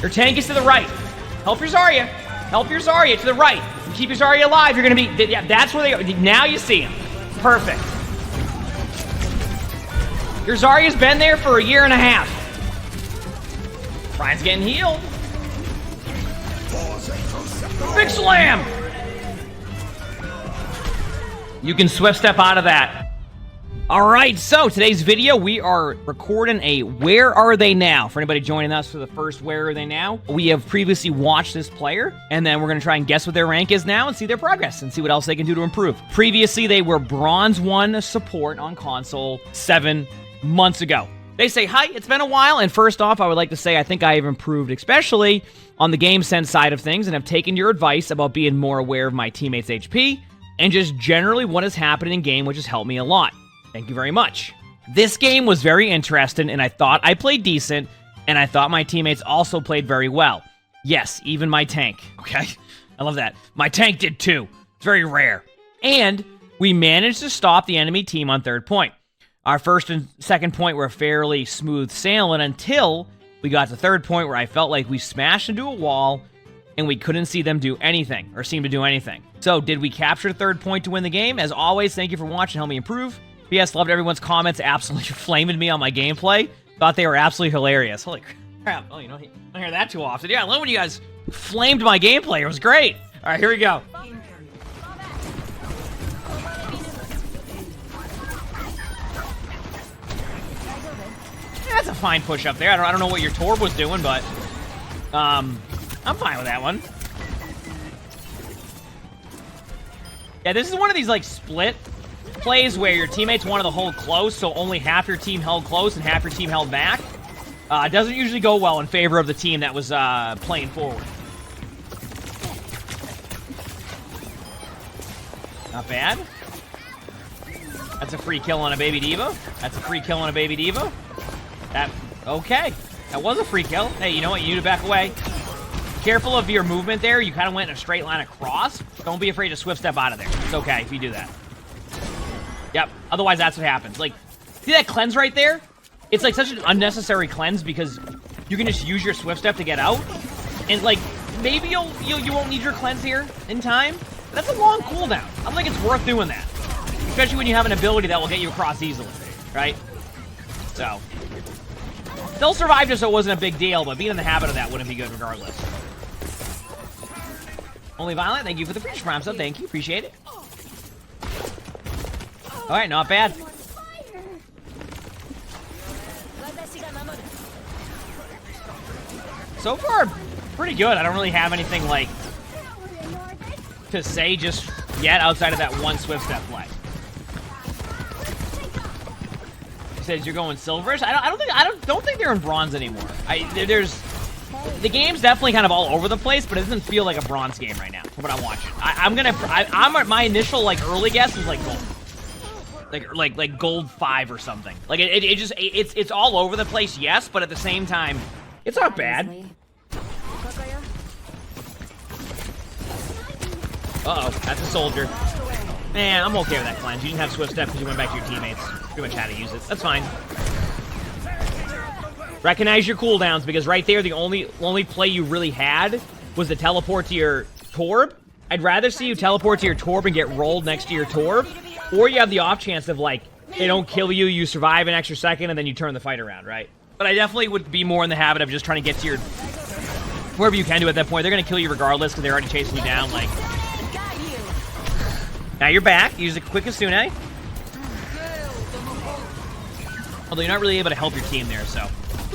Your tank is to the right. Help your Zarya. Help your Zarya to the right. You keep your Zarya alive, you're gonna be... Yeah, that's where they are. Now you see him. Perfect. Your Zarya's been there for a year and a half. Brian's getting healed. Big slam! You can swift step out of that. Alright, so today's video, we are recording a Where Are They Now? For anybody joining us for the first Where Are They Now? We have previously watched this player, and then we're going to try and guess what their rank is now and see their progress and see what else they can do to improve. Previously, they were Bronze 1 support on console 7 months ago. They say, hi, it's been a while, and first off, I would like to say I think I have improved, especially on the game sense side of things, and have taken your advice about being more aware of my teammates' HP, and just generally what is happening in game, which has helped me a lot. Thank you very much. This game was very interesting, and I thought I played decent, and I thought my teammates also played very well. Yes, even my tank, okay? I love that. My tank did too. It's very rare. And we managed to stop the enemy team on third point. Our first and second point were fairly smooth sailing until we got to third point where I felt like we smashed into a wall and we couldn't see them do anything or seem to do anything. So did we capture third point to win the game? As always, thank you for watching. Help me improve. P.S. Loved everyone's comments. Absolutely flaming me on my gameplay. Thought they were absolutely hilarious. Holy crap. Oh, you know, I don't hear that too often. Yeah, I love when you guys flamed my gameplay. It was great. All right, here we go. That's a fine push up there. I don't know what your Torb was doing, but I'm fine with that one. Yeah, this is one of these like split plays where your teammates wanted to hold close, so only half your team held close and half your team held back. It doesn't usually go well in favor of the team that was playing forward. Not bad. That's a free kill on a baby diva. That's a free kill on a baby diva. Okay. That was a free kill. Hey, you know what? You need to back away. Careful of your movement there. You kind of went in a straight line across. Don't be afraid to swift step out of there. It's okay if you do that. Yep. Otherwise, that's what happens. Like, see that cleanse right there? It's like such an unnecessary cleanse because you can just use your swift step to get out. And like, maybe you won't need your cleanse here in time. But that's a long cooldown. I don't think it's worth doing that. Especially when you have an ability that will get you across easily, right? So, they'll survive just so it wasn't a big deal, but being in the habit of that wouldn't be good regardless. Only Violent, thank you for the British Prime sub. Thank you, appreciate it. Alright, not bad. So far, pretty good. I don't really have anything, like, to say just yet outside of that one swift step play. He says you're going silverish. I don't think they're in bronze anymore. The game's definitely kind of all over the place, but it doesn't feel like a bronze game right now from what I'm watching. My initial, like, early guess is like gold. Like gold 5 or something. Like it's all over the place, yes, but at the same time, it's not bad. Uh-oh, that's a soldier. Man, I'm okay with that cleanse. You didn't have swift step because you went back to your teammates. Pretty much had to use it. That's fine. Recognize your cooldowns because right there, the only play you really had was to teleport to your Torb. I'd rather see you teleport to your Torb and get rolled next to your Torb. Or you have the off chance of, like, they don't kill you, you survive an extra second, and then you turn the fight around, right? But I definitely would be more in the habit of just trying to get to your... wherever you can do at that point. They're going to kill you regardless because they're already chasing you down, like... Now you're back. Use it quick as soon, eh? Although you're not really able to help your team there, so...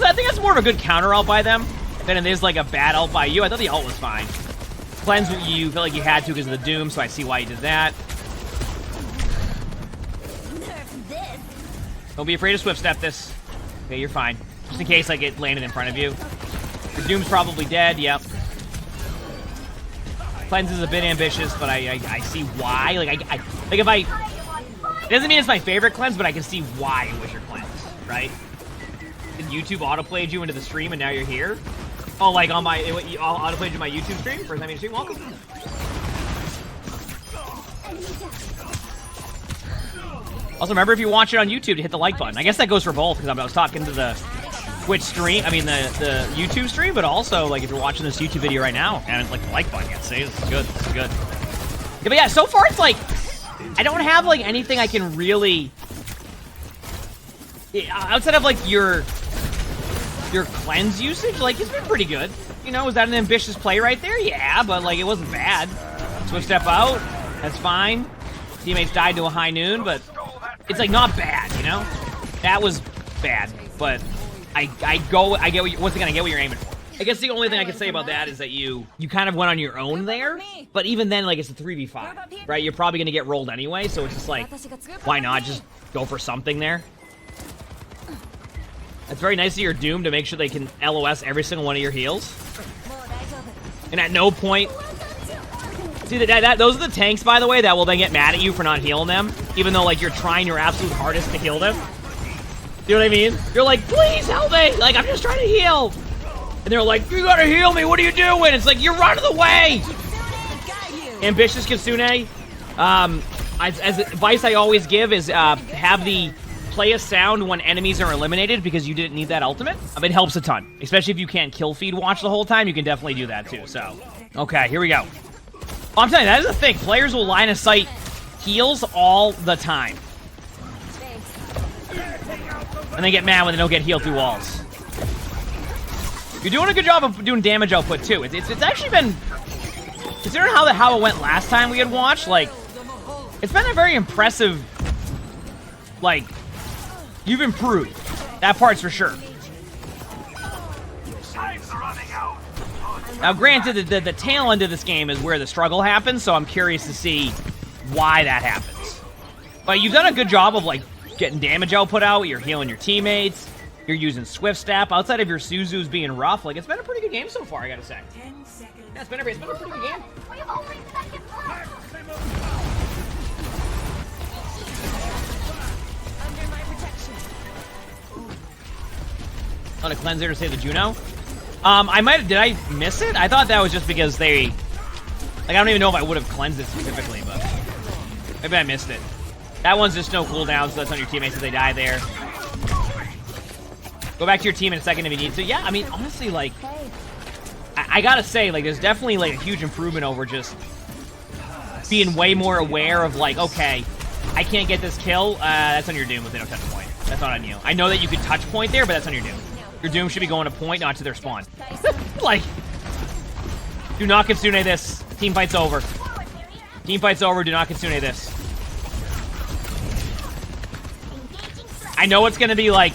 I think that's more of a good counter ult by them than it is, like, a bad ult by you. I thought the ult was fine. Cleanse you felt like you had to because of the Doom, so I see why you did that. Don't be afraid to swift step this. Okay, you're fine. Just in case, like, it landed in front of you. The Doom's probably dead, yep. Cleanse is a bit ambitious, but I see why. Like if I... It doesn't mean it's my favorite cleanse, but I can see why it was your cleanse, right? Did YouTube autoplayed you into the stream and now you're here? Oh, like on my... autoplayed you my YouTube stream? First time you stream? Welcome. Also, remember if you watch it on YouTube to hit the like button. I guess that goes for both, because I was talking to the Twitch stream, I mean the YouTube stream, but also like if you're watching this YouTube video right now and like the like button, yeah, see, this is good, this is good. Yeah, but yeah, so far it's like I don't have like anything I can really outside of like your cleanse usage. Like it's been pretty good. You know, was that an ambitious play right there? Yeah, but like it wasn't bad. Swift step out, that's fine. Teammates died to a high noon, but it's like not bad, you know? That was bad, but I get what once again, I get what you're aiming for. I guess the only thing I can say about that is that you kind of went on your own there, but even then, like, it's a 3v5, right? You're probably gonna get rolled anyway, so it's just like, why not just go for something there? It's very nice of your Doom to make sure they can LOS every single one of your heals. And at no point... See, those are the tanks, by the way, that will then get mad at you for not healing them, even though, like, you're trying your absolute hardest to heal them. You know what I mean? You're like, please help me! Like, I'm just trying to heal! And they're like, you gotta heal me, what are you doing? It's like, you're running away! Ambitious Kitsune. As advice I always give is have the play a sound when enemies are eliminated because you didn't need that ultimate. It helps a ton. Especially if you can't kill feed watch the whole time, you can definitely do that too, so. Okay, here we go. Oh, I'm telling you, that is the thing. Players will line of sight heals all the time. And they get mad when they don't get healed through walls. You're doing a good job of doing damage output too. It's actually been, considering how it went last time we had watched, like, it's been a very impressive, like, you've improved. That part's for sure. Now, granted, the tail end of this game is where the struggle happens, so I'm curious to see why that happens. But you've done a good job of, like, getting damage output out. You're healing your teammates. You're using Swift Step. Outside of your Suzu's being rough, like, it's been a pretty good game so far, I gotta say. Yeah, it's been a pretty good game. On a cleanser to save the Juno. Did I miss it? I thought that was just because they, like, I don't even know if I would have cleansed it specifically, but maybe I missed it. That one's just no cooldown, so that's on your teammates if they die there. Go back to your team in a second if you need to. Yeah, I mean, honestly, like, I gotta say, like, there's definitely, like, a huge improvement over just being way more aware of, like, okay, I can't get this kill. That's on your Doom if they don't touch point. That's not on you. I know that you could touch point there, but that's on your Doom. Your Doom should be going to point, not to their spawn. Like, do not Kitsune this. Team fight's over. Team fight's over. Do not Kitsune this. I know it's going to be like,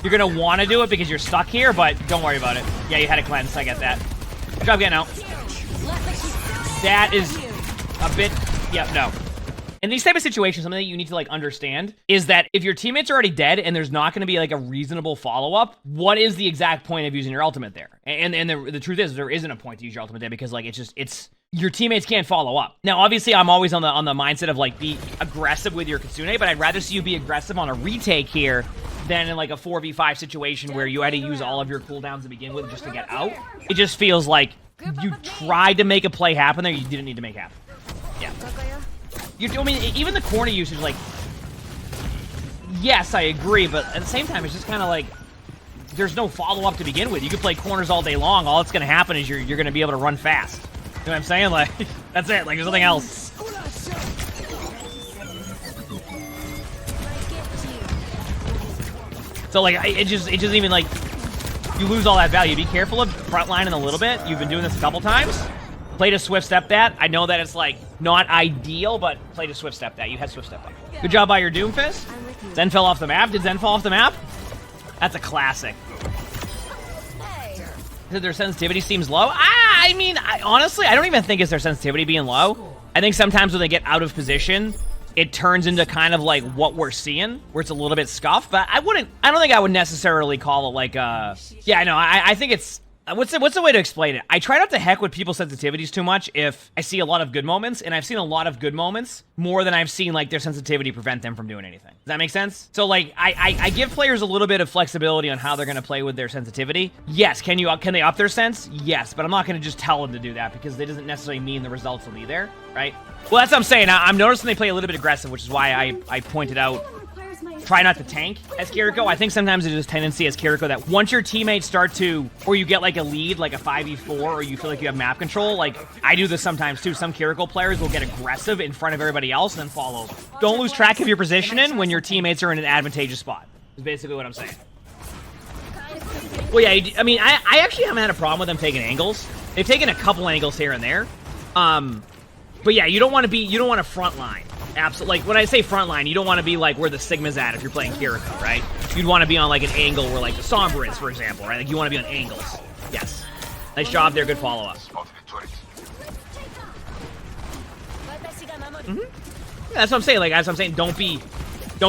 you're going to want to do it because you're stuck here, but don't worry about it. Yeah, you had a cleanse. I get that. Good job getting out. That is a bit... Yeah, no. In these type of situations, something that you need to, like, understand is that if your teammates are already dead and there's not going to be, like, a reasonable follow-up, what is the exact point of using your ultimate there? And the truth is, there isn't a point to use your ultimate there because, like, it's your teammates can't follow up. Now, obviously, I'm always on the mindset of, like, be aggressive with your Kitsune, but I'd rather see you be aggressive on a retake here than in, like, a 4v5 situation where you had to use all of your cooldowns to begin with just to get out. It just feels like you tried to make a play happen there you didn't need to make happen. Yeah. I mean, even the corner usage, like, yes, I agree, but at the same time, it's just kind of like, there's no follow-up to begin with. You can play corners all day long. All that's going to happen is you're going to be able to run fast. You know what I'm saying? Like, that's it. Like, there's nothing else. So, like, it just even, like, you lose all that value. Be careful of frontlining a little bit. You've been doing this a couple times. Play to Swift Step that. I know that it's, like, not ideal, but play to Swift Step that. You had Swift Step up. Good job by your Doomfist. Zen fell off the map. Did Zen fall off the map? That's a classic. Their sensitivity seems low. I mean, honestly, I don't even think it's their sensitivity being low. I think sometimes when they get out of position, it turns into kind of like what we're seeing, where it's a little bit scuffed. But I don't think I would necessarily call it like yeah, no, I think it's, what's the way to explain it? I try not to heck with people's sensitivities too much if I see a lot of good moments, and I've seen a lot of good moments more than I've seen, like, their sensitivity prevent them from doing anything. Does that make sense? So, like, I give players a little bit of flexibility on how they're going to play with their sensitivity. Yes, can they up their sense? Yes, but I'm not going to just tell them to do that because it doesn't necessarily mean the results will be there, right? Well, that's what I'm saying. I'm noticing they play a little bit aggressive, which is why I pointed out try not to tank as Kiriko. I think sometimes there's this tendency as Kiriko that once your teammates start to, or you get like a lead, like a 5v4, or you feel like you have map control, like I do this sometimes too. Some Kiriko players will get aggressive in front of everybody else and then fall over. Don't lose track of your positioning when your teammates are in an advantageous spot, is basically what I'm saying. Well, yeah, I mean, I actually haven't had a problem with them taking angles. They've taken a couple angles here and there. But yeah, you don't want to front line. Absolutely. Like, when I say front line, you don't want to be like where the Sigma's at if you're playing Kiriko, right? You'd want to be on like an angle where like the Sombra is, for example, right? Like you want to be on angles. Yes. Nice job there, good follow-up. Yeah, that's what I'm saying. Like, as I'm saying, don't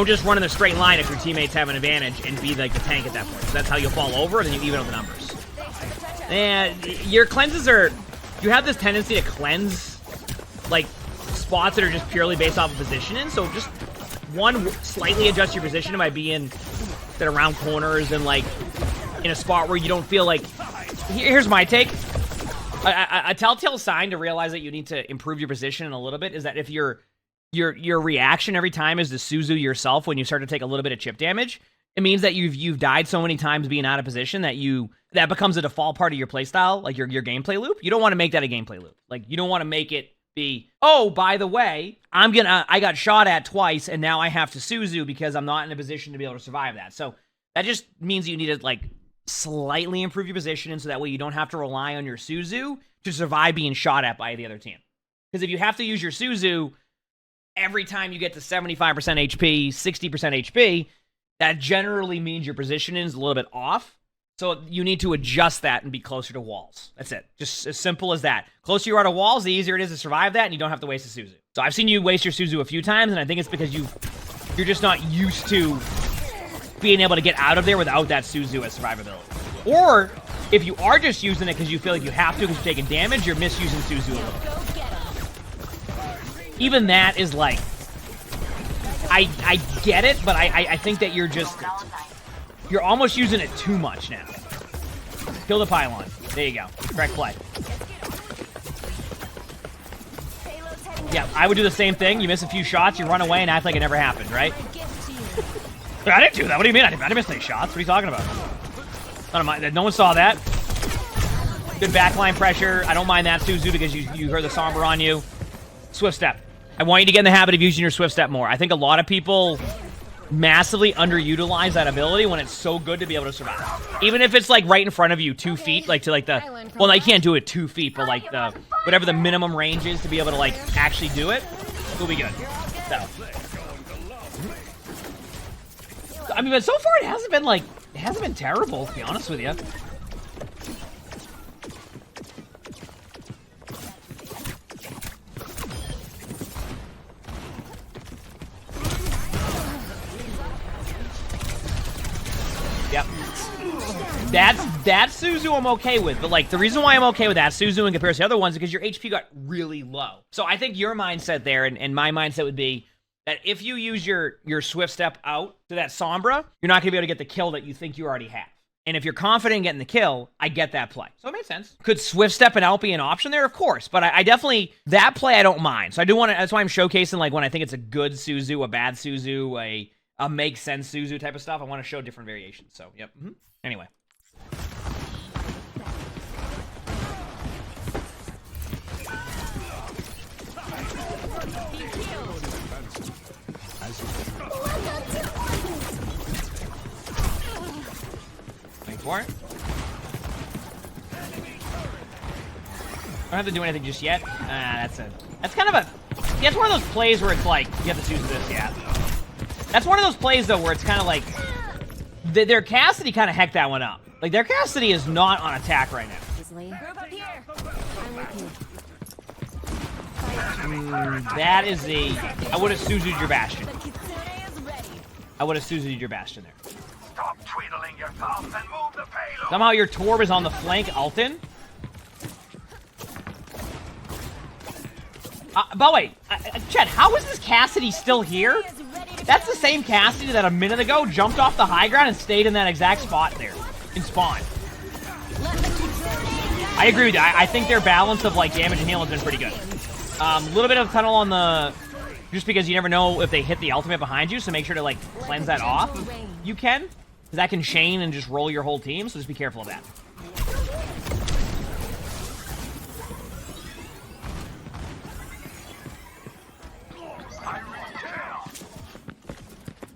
just run in a straight line if your teammates have an advantage and be like the tank at that point. So that's how you'll fall over, and then you even out the numbers. And your cleanses are, you have this tendency to cleanse like spots that are just purely based off of positioning. So just slightly adjust your position by being that around corners and like in a spot where you don't feel like. Here's my take. A telltale sign to realize that you need to improve your position a little bit is that if your reaction every time is to Suzu yourself when you start to take a little bit of chip damage, it means that you've died so many times being out of position that becomes a default part of your playstyle, like your gameplay loop. You don't want to make that a gameplay loop. Like you don't want to make it be, oh, by the way, I got shot at twice and now I have to Suzu because I'm not in a position to be able to survive that. So that just means you need to like slightly improve your position, and so that way you don't have to rely on your Suzu to survive being shot at by the other team. Because if you have to use your Suzu every time you get to 75% HP, 60% HP, that generally means your positioning is a little bit off. So you need to adjust that and be closer to walls. That's it. Just as simple as that. Closer you are to walls, the easier it is to survive that, and you don't have to waste a Suzu. So I've seen you waste your Suzu a few times, and I think it's because you're just not used to being able to get out of there without that Suzu as survivability. Or if you are just using it because you feel like you have to because you're taking damage, you're misusing Suzu a little bit. Even that is like, I get it, but I think that you're almost using it too much now. Kill the pylon. There you go. Correct play. Yeah, I would do the same thing. You miss a few shots, you run away and act like it never happened, right? I didn't do that. What do you mean? I didn't miss any shots. What are you talking about? None of mine. No one saw that. Good backline pressure. I don't mind that, Suzu, because you heard the Sombra on you. Swift step. I want you to get in the habit of using your swift step more. I think a lot of people massively underutilize that ability when it's so good to be able to survive. Even if it's like right in front of you, 2 feet, like to like the, well, I can't do it 2 feet, but like the, whatever the minimum range is to be able to like actually do it, it'll be good. So. I mean, but so far it hasn't been terrible, to be honest with you. Yep. That's Suzu I'm okay with, but like the reason why I'm okay with that Suzu in comparison to other ones is because your HP got really low. So I think your mindset there and my mindset would be that if you use your swift step out to that Sombra, you're not going to be able to get the kill that you think you already have. And if you're confident in getting the kill, I get that play. So it makes sense. Could swift step and out be an option there? Of course. But I definitely, that play I don't mind. So I do want to, that's why I'm showcasing like when I think it's a good Suzu, a bad Suzu, a make sense Suzu type of stuff. I want to show different variations. So, yep. Anyway. Wait for it. I don't have to do anything just yet. That's it. That's kind of a... Yeah, it's one of those plays where it's like, you have to choose this, yeah. That's one of those plays, though, where it's kind of like... Their Cassidy kind of hecked that one up. Like, their Cassidy is not on attack right now. That is the... I would have Suzu'd your Bastion. I would have Suzu'd your Bastion there. Stop twiddling your thumbs and move the payload. Somehow your Torb is on the flank, Alton. By the way, Chet, how is this Cassidy still here? That's the same Cassidy that a minute ago jumped off the high ground and stayed in that exact spot there, in spawn. I agree with you. I think their balance of like damage and heal has been pretty good. A little bit of tunnel on the just because you never know if they hit the ultimate behind you, so make sure to, like, cleanse that off. You can, because that can chain and just roll your whole team, so just be careful of that.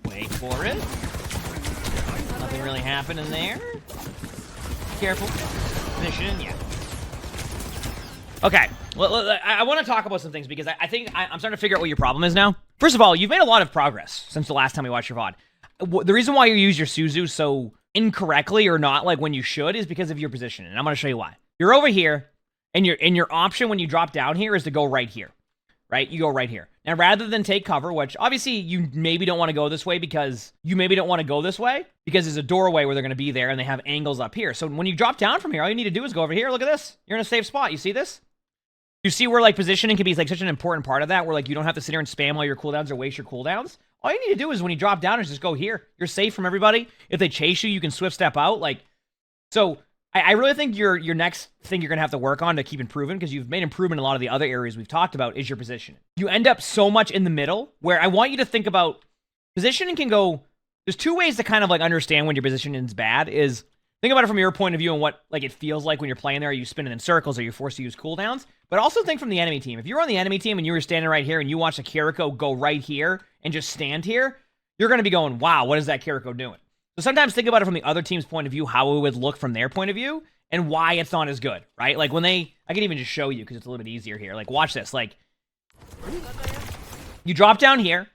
Wait for it. Nothing really happening there. Careful. Mission, yeah. Okay, well, I want to talk about some things because I think I'm starting to figure out what your problem is now. First of all, you've made a lot of progress since the last time we watched your VOD. The reason why you use your Suzu so incorrectly or not like when you should is because of your position, and I'm going to show you why. You're over here, and your option when you drop down here is to go right here, right? You go right here. Now, rather than take cover, which obviously you maybe don't want to go this way because there's a doorway where they're going to be there and they have angles up here. So when you drop down from here, all you need to do is go over here. Look at this. You're in a safe spot. You see this? You see where, like, positioning can be, like, such an important part of that, where, like, you don't have to sit here and spam all your cooldowns or waste your cooldowns. All you need to do is when you drop down is just go here. You're safe from everybody. If they chase you, you can swift step out. Like, so I really think your next thing you're going to have to work on to keep improving, because you've made improvement in a lot of the other areas we've talked about, is your positioning. You end up so much in the middle, where I want you to think about positioning can go, there's two ways to kind of, like, understand when your positioning is bad is, think about it from your point of view and what, like, it feels like when you're playing there. Are you spinning in circles? Are you forced to use cooldowns? But also think from the enemy team. If you're on the enemy team and you were standing right here and you watch a Kiriko go right here and just stand here, you're going to be going, wow, what is that Kiriko doing? So sometimes think about it from the other team's point of view, how it would look from their point of view, and why it's not as good, right? Like when I can even just show you because it's a little bit easier here. Like, watch this. Like, you drop down here,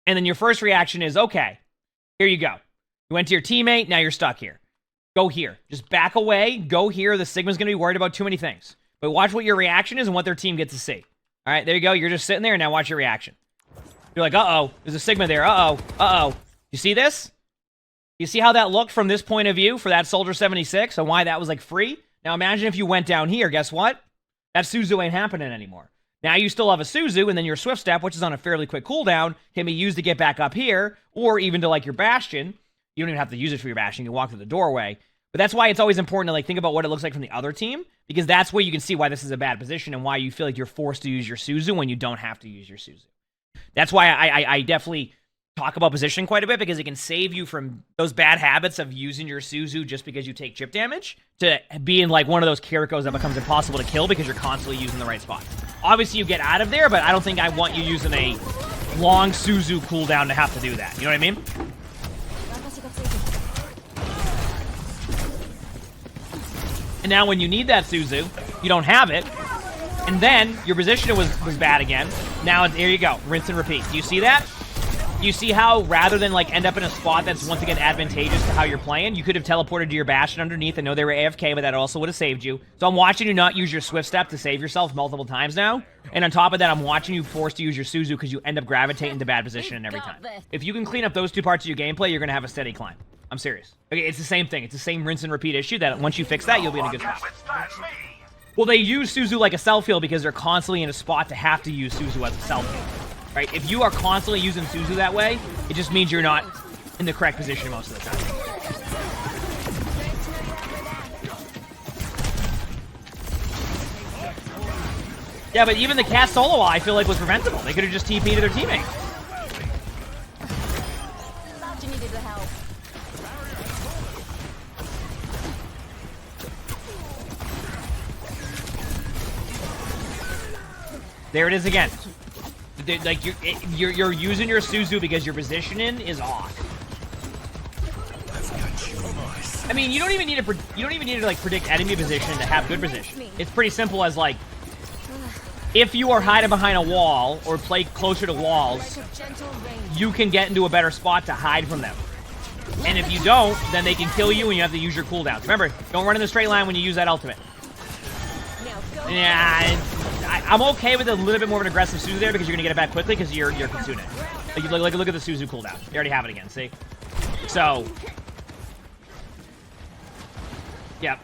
and then your first reaction is, okay, here you go. You went to your teammate, now you're stuck here. Go here. Just back away. Go here. The Sigma's going to be worried about too many things. But watch what your reaction is and what their team gets to see. All right, there you go. You're just sitting there, and now watch your reaction. You're like, uh-oh. There's a Sigma there. Uh-oh. Uh-oh. You see this? You see how that looked from this point of view for that Soldier 76 and why that was, like, free? Now imagine if you went down here. Guess what? That Suzu ain't happening anymore. Now you still have a Suzu, and then your Swift Step, which is on a fairly quick cooldown, can be used to get back up here, or even to, like, your Bastion. You don't even have to use it for your Bastion. You can walk through the doorway. But that's why it's always important to, like, think about what it looks like from the other team, because that's where you can see why this is a bad position and why you feel like you're forced to use your Suzu when you don't have to use your Suzu. That's why I definitely talk about positioning quite a bit, because it can save you from those bad habits of using your Suzu just because you take chip damage to being like one of those Kirikos that becomes impossible to kill because you're constantly using the right spot. Obviously, you get out of there, but I don't think I want you using a long Suzu cooldown to have to do that. You know what I mean? And now when you need that Suzu, you don't have it. And then your position was bad again. Now, there you go. Rinse and repeat. Do you see that? You see how rather than, like, end up in a spot that's once again advantageous to how you're playing, you could have teleported to your Bastion underneath. I know they were AFK, but that also would have saved you. So I'm watching you not use your Swift Step to save yourself multiple times now. And on top of that, I'm watching you forced to use your Suzu because you end up gravitating to bad position every time. If you can clean up those two parts of your gameplay, you're going to have a steady climb. I'm serious. Okay, it's the same thing. It's the same rinse and repeat issue that once you fix that, you'll be in a good spot. Well, they use Suzu like a self-heal because they're constantly in a spot to have to use Suzu as a self-heal. Right? If you are constantly using Suzu that way, it just means you're not in the correct position most of the time. Yeah, but even the cast solo, I feel like, was preventable. They could have just TP'd to their teammate. There it is again. Like you're using your Suzu because your positioning is off. I mean, you don't even need to like predict enemy position to have good position. It's pretty simple as like, if you are hiding behind a wall or play closer to walls, you can get into a better spot to hide from them. And if you don't, then they can kill you and you have to use your cooldowns. Remember, don't run in the straight line when you use that ultimate. Yeah, I'm okay with a little bit more of an aggressive Suzu there because you're going to get it back quickly because you're Kitsune. Like, look at the Suzu cooldown. You already have it again, see? So, yeah.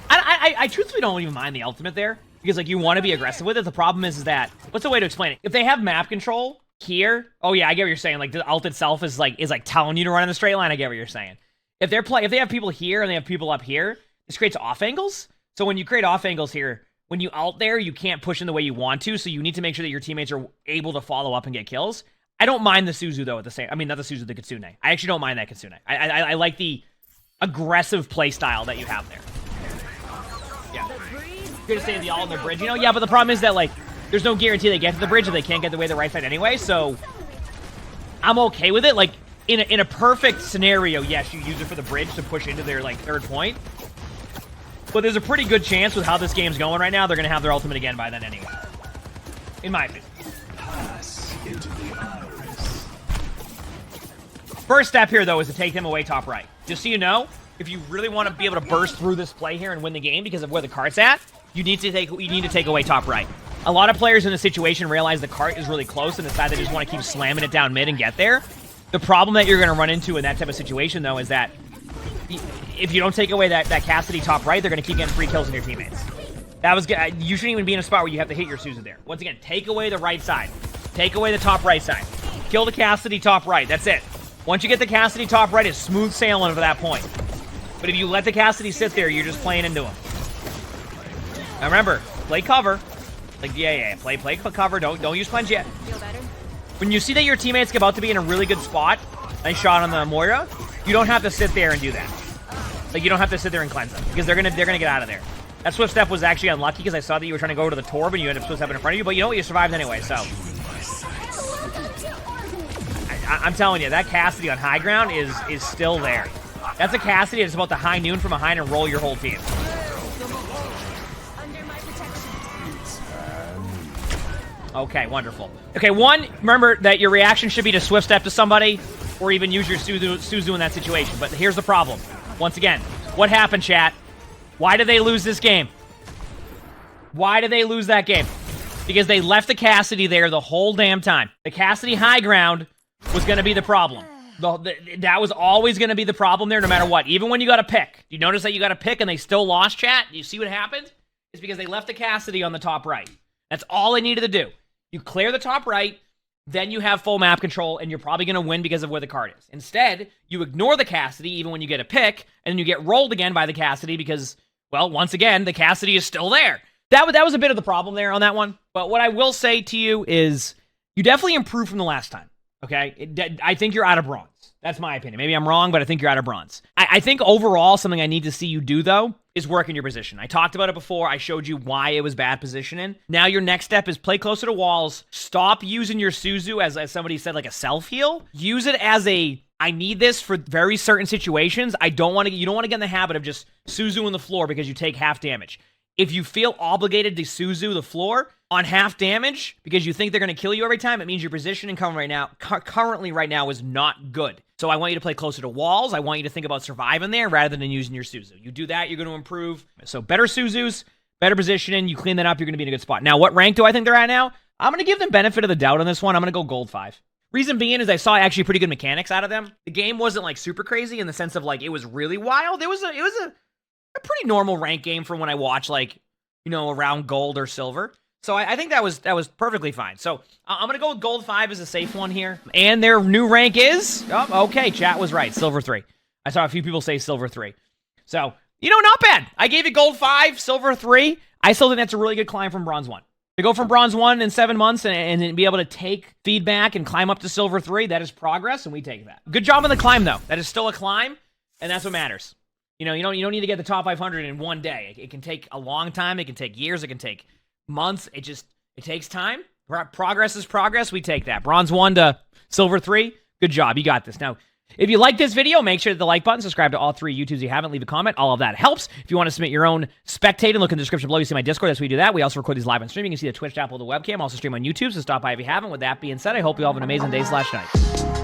I truthfully don't even mind the ultimate there because, like, you want to be aggressive with it. The problem is that, what's the way to explain it? If they have map control here, oh yeah, I get what you're saying. Like, the ult itself is telling you to run in the straight line. I get what you're saying. If they have people here and they have people up here, this creates off angles. So when you create off angles here, when you ult there, you can't push in the way you want to, so you need to make sure that your teammates are able to follow up and get kills. I don't mind the Suzu, though, at the same... I mean, not the Suzu, the Kitsune. I actually don't mind that Kitsune. I like the aggressive play style that you have there. Yeah. You're gonna stay the ult on the bridge, you know? Yeah, but the problem is that, like, there's no guarantee they get to the bridge if they can't get the way the right side anyway, so I'm okay with it. Like, in a perfect scenario, yes, you use it for the bridge to push into their, like, third point. But there's a pretty good chance with how this game's going right now, they're gonna have their ultimate again by then anyway. In my opinion. First step here, though, is to take them away top right. Just so you know, if you really want to be able to burst through this play here and win the game because of where the cart's at, you need to take away top right. A lot of players in this situation realize the cart is really close and decide they just want to keep slamming it down mid and get there. The problem that you're going to run into in that type of situation, though, is that if you don't take away that Cassidy top right, they're going to keep getting free kills on your teammates. That was good. You shouldn't even be in a spot where you have to hit your Suzu there. Once again, take away the right side. Take away the top right side. Kill the Cassidy top right. That's it. Once you get the Cassidy top right, it's smooth sailing to that point. But if you let the Cassidy sit there, you're just playing into him. Now remember, play cover. Like, play cover. Don't use cleanse yet. Feel better? When you see that your teammate's about to be in a really good spot, nice shot on the Moira, you don't have to sit there and do that. Like, you don't have to sit there and cleanse them because they're gonna get out of there. That Swift Step was actually unlucky because I saw that you were trying to go to the Torb and you ended up Swift Stepping in front of you, but you know what? You survived anyway, so. I'm telling you, that Cassidy on high ground is still there. That's a Cassidy that's about to high noon from behind and roll your whole team. Under my protection. Okay, wonderful. Okay, one, remember that your reaction should be to Swift Step to somebody or even use your Suzu in that situation. But here's the problem. Once again, what happened, chat? Why did they lose this game? Why did they lose that game? Because they left the Cassidy there the whole damn time. The Cassidy high ground was going to be the problem. That was always going to be the problem there no matter what. Even when you got a pick. You notice that you got a pick and they still lost, chat? You see what happened? It's because they left the Cassidy on the top right. That's all they needed to do. You clear the top right, then you have full map control, and you're probably going to win because of where the card is. Instead, you ignore the Cassidy even when you get a pick, and then you get rolled again by the Cassidy because, well, once again, the Cassidy is still there. That was a bit of the problem there on that one. But what I will say to you is you definitely improved from the last time. Okay, I think you're out of bronze. That's my opinion. Maybe I'm wrong, but I think you're out of bronze. I think overall, something I need to see you do, though, is work in your position. I talked about it before. I showed you why it was bad positioning. Now your next step is play closer to walls. Stop using your Suzu as somebody said, like a self-heal. Use it as a, I need this for very certain situations. You don't want to get in the habit of just Suzu on the floor because you take half damage. If you feel obligated to Suzu the floor on half damage because you think they're going to kill you every time, it means your positioning currently right now is not good. So I want you to play closer to walls. I want you to think about surviving there rather than using your Suzu. You do that, you're going to improve. So better Suzus, better positioning. You clean that up, you're going to be in a good spot. Now, what rank do I think they're at now? I'm going to give them benefit of the doubt on this one. I'm going to go gold 5. Reason being is I saw actually pretty good mechanics out of them. The game wasn't like super crazy in the sense of like it was really wild. It was a pretty normal rank game from when I watch like, you know, around gold or silver. So I think that was perfectly fine. So I'm going to go with gold 5 as a safe one here. And their new rank is, oh, okay, chat was right, silver 3. I saw a few people say silver 3. So, you know, not bad. I gave it gold 5, silver 3. I still think that's a really good climb from bronze 1. To go from bronze 1 in 7 months and be able to take feedback and climb up to silver 3, that is progress, and we take that. Good job on the climb, though. That is still a climb, and that's what matters. You know, you don't need to get the top 500 in one day. It can take a long time. It can take years. It can take months. It takes time. Progress is progress. We take that. Bronze 1 to silver 3. Good job. You got this. Now, if you like this video, make sure to hit the like button. Subscribe to all 3 YouTubes if you haven't. Leave a comment. All of that helps. If you want to submit your own spectating, look in the description below. You see my Discord. That's where we do that. We also record these live on stream. You can see the Twitch app or the webcam. Also stream on YouTube, so stop by if you haven't. With that being said, I hope you all have an amazing day/night.